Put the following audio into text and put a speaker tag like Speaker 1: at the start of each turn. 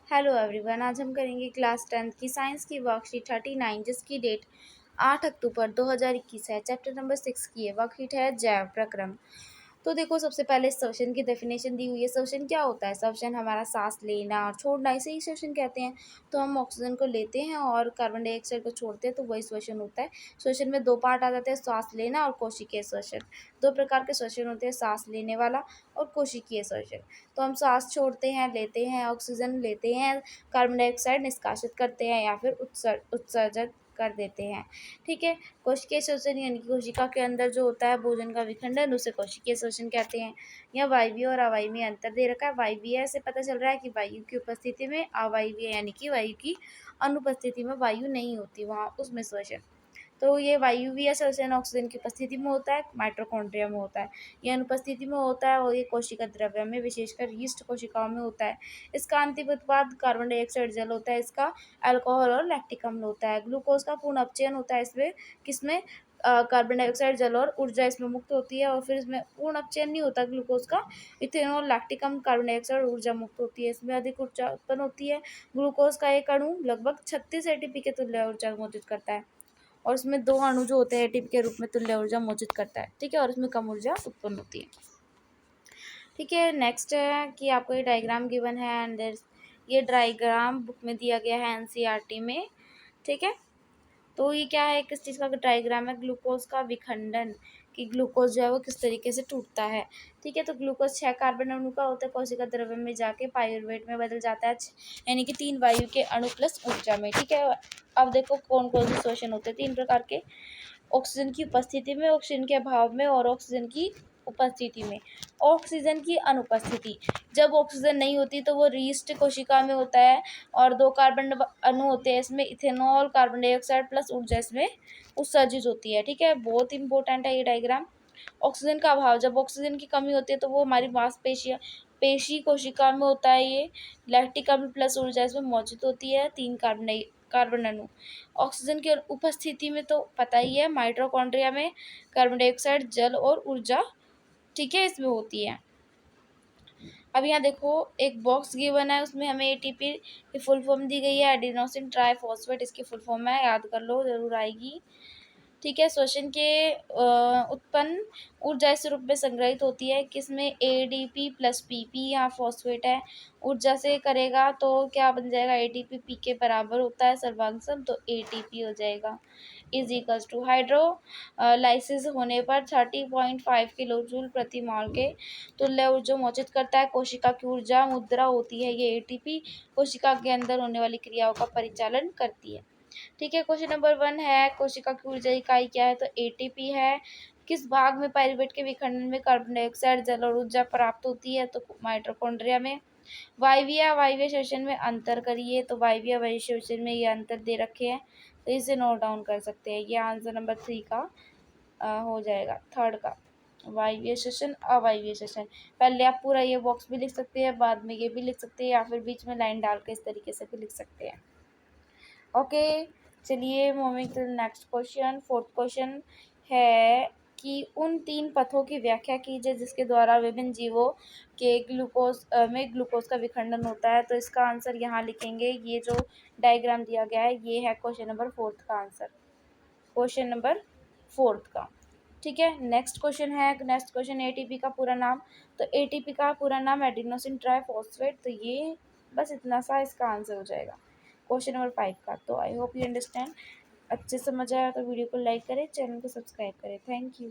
Speaker 1: Hello everyone. आज हम करेंगे क्लास 10th की साइंस की वर्कशीट 39 जिसकी डेट 8 अक्टूबर 2021 है। चैप्टर नंबर 6 की है। वर्कशीट है जैव प्रक्रम। तो देखो, सबसे पहले श्वसन की डेफिनेशन दी हुई है। श्वसन क्या होता है? श्वसन हमारा सांस लेना और छोड़ना, इसे ही श्वसन कहते हैं। तो हम ऑक्सीजन को लेते हैं और कार्बन डाइऑक्साइड को छोड़ते हैं, तो वही श्वसन होता है। श्वसन में दो पार्ट आ जाते हैं, सांस लेना और कोशिकीय श्वसन। दो प्रकार के श्वसन होते हैं, सांस लेने वाला और कोशिकीय श्वसन। तो हम सांस छोड़ते हैं, लेते हैं, ऑक्सीजन लेते हैं, कार्बन डाइऑक्साइड निष्कासित करते हैं या फिर उत्सर्जित कर देते हैं। ठीक है। कोशिकीय श्वसन यानी कि कोशिका के अंदर जो होता है भोजन का विखंडन, उसे कोशिकीय श्वसन कहते हैं। यह वायवीय और अवायवीय अंतर दे रखा है। वायवीय से पता चल रहा है कि वायु की उपस्थिति में, अवायवीय यानी कि वायु की अनुपस्थिति में वायु नहीं होती वहाँ, उसमें श्वसन। तो ये वायवीय श्वसन ऑक्सीजन की उपस्थिति में होता है, माइटोकॉन्ड्रिया में होता है। ये अनुपस्थिति में होता है और ये कोशिका द्रव्य में, विशेषकर यीस्ट कोशिकाओं में होता है। इसका अंतिम उत्पाद कार्बन डाइऑक्साइड जल होता है। इसका अल्कोहल और लैक्टिक अम्ल होता है। ग्लूकोज का पूर्ण अपचयन होता है इसमें, किसमें? कार्बन डाइऑक्साइड जल और ऊर्जा इसमें मुक्त होती है। और फिर इसमें पूर्ण अपचयन नहीं होता ग्लूकोज का, इथेनॉल लैक्टिक अम्ल कार्बन डाइऑक्साइड और ऊर्जा मुक्त होती है। इसमें अधिक ऊर्जा उत्पन्न होती है। ग्लूकोज का एक अणु लगभग 36 एटीपी के तुल्य ऊर्जा मौजूद करता है और इसमें दो अणु जो होते हैं एटीपी के रूप में तुल्य ऊर्जा मौजूद करता है। ठीक है। और इसमें कम ऊर्जा उत्पन्न होती है। ठीक है। नेक्स्ट है कि आपको ये डायग्राम गिवन है एंड ये डायग्राम बुक में दिया गया है एनसीईआरटी में। ठीक है। तो ये क्या है, किस चीज़ का डायग्राम है? ग्लूकोज का विखंडन, कि ग्लूकोज जो है वो किस तरीके से टूटता है। ठीक है। तो ग्लूकोज 6 कार्बन अणु का होता है, कोशिका द्रव्य में जाके पाइरूवेट में बदल जाता है, यानी कि 3 वायु के अणु प्लस ऊर्जा में। ठीक है। अब देखो कौन कौन से श्वसन होते हैं, 3 प्रकार के। ऑक्सीजन की उपस्थिति में, ऑक्सीजन के अभाव में और ऑक्सीजन की उपस्थिति में। ऑक्सीजन की अनुपस्थिति, जब ऑक्सीजन नहीं होती तो वो रीस्ट कोशिका में होता है और 2 कार्बन अणु होते हैं इसमें, इथेनॉल कार्बन डाइऑक्साइड प्लस ऊर्जा इसमें उत्सर्जित होती है। ठीक है। बहुत इंपॉर्टेंट है ये डायग्राम। ऑक्सीजन का अभाव, जब ऑक्सीजन की कमी होती है तो वो हमारी मांसपेशियां पेशी कोशिका में होता है। ये लैक्टिक अम्ल प्लस ऊर्जा इसमें मौजूद होती है, 3 कार्बन अणु। ऑक्सीजन की उपस्थिति में तो पता ही है, माइटोकॉन्ड्रिया में कार्बन डाइऑक्साइड जल और ऊर्जा, ठीक है, इसमें होती है। अब यहाँ देखो एक बॉक्स गिवन है, उसमें हमें एटीपी की फुल फॉर्म दी गई है, एडिनोसिन ट्राइफॉस्फेट इसकी फुल फॉर्म है, याद कर लो, जरूर आएगी। ठीक है। श्वसन के उत्पन्न ऊर्जा इस रूप में संग्रहित होती है, किसमें? एडीपी प्लस पीपी, यहाँ फॉस्फेट है, ऊर्जा से करेगा तो क्या बन जाएगा? एटीपी पी के बराबर होता है सर्वांग, तो एटीपी हो जाएगा। इज इक्वल्स टू हाइड्रोलाइसिस होने पर 30.5 किलो जूल प्रति मोल के तुल्य ऊर्जा मौजूद करता है। कोशिका की ऊर्जा मुद्रा होती है, ये एटीपी कोशिका के अंदर होने वाली क्रियाओं का परिचालन करती है। ठीक है। क्वेश्चन नंबर 1 है, कोशिका की ऊर्जा इकाई क्या है? तो एटीपी है। किस भाग में पाइरूवेट के विखंडन में कार्बन डाइऑक्साइड जल और ऊर्जा प्राप्त होती है? तो माइटोकॉन्ड्रिया में। वायवीय अवायवीय श्वसन में अंतर करिए, तो वायवीय अवायवीय श्वसन में ये अंतर दे रखे हैं, तो इसे नोट डाउन कर सकते हैं। ये आंसर नंबर 3 का हो जाएगा, थर्ड का। वायवीय श्वसन, अवायवीय श्वसन। पहले आप पूरा ये बॉक्स भी लिख सकते हैं, बाद में ये भी लिख सकते हैं, या फिर बीच में लाइन डाल के इस तरीके से भी लिख सकते हैं। ओके। चलिए moving to next question. Fourth question है कि उन 3 पथों की व्याख्या कीजिए जिसके द्वारा विभिन्न जीवों के ग्लूकोज में ग्लूकोज का विखंडन होता है। तो इसका आंसर यहाँ लिखेंगे, ये जो डायग्राम दिया गया है ये है क्वेश्चन नंबर 4 का आंसर, क्वेश्चन नंबर 4 का। ठीक है। नेक्स्ट क्वेश्चन है, नेक्स्ट क्वेश्चन एटीपी का पूरा नाम। तो एटीपी का पूरा नाम एडिनोसिन ट्राइफॉस्फेट, तो ये बस इतना सा इसका आंसर हो जाएगा क्वेश्चन नंबर 5 का। तो आई होप यू अंडरस्टैंड। अच्छे समझ आया तो वीडियो को लाइक करें, चैनल को सब्सक्राइब करें। Thank you.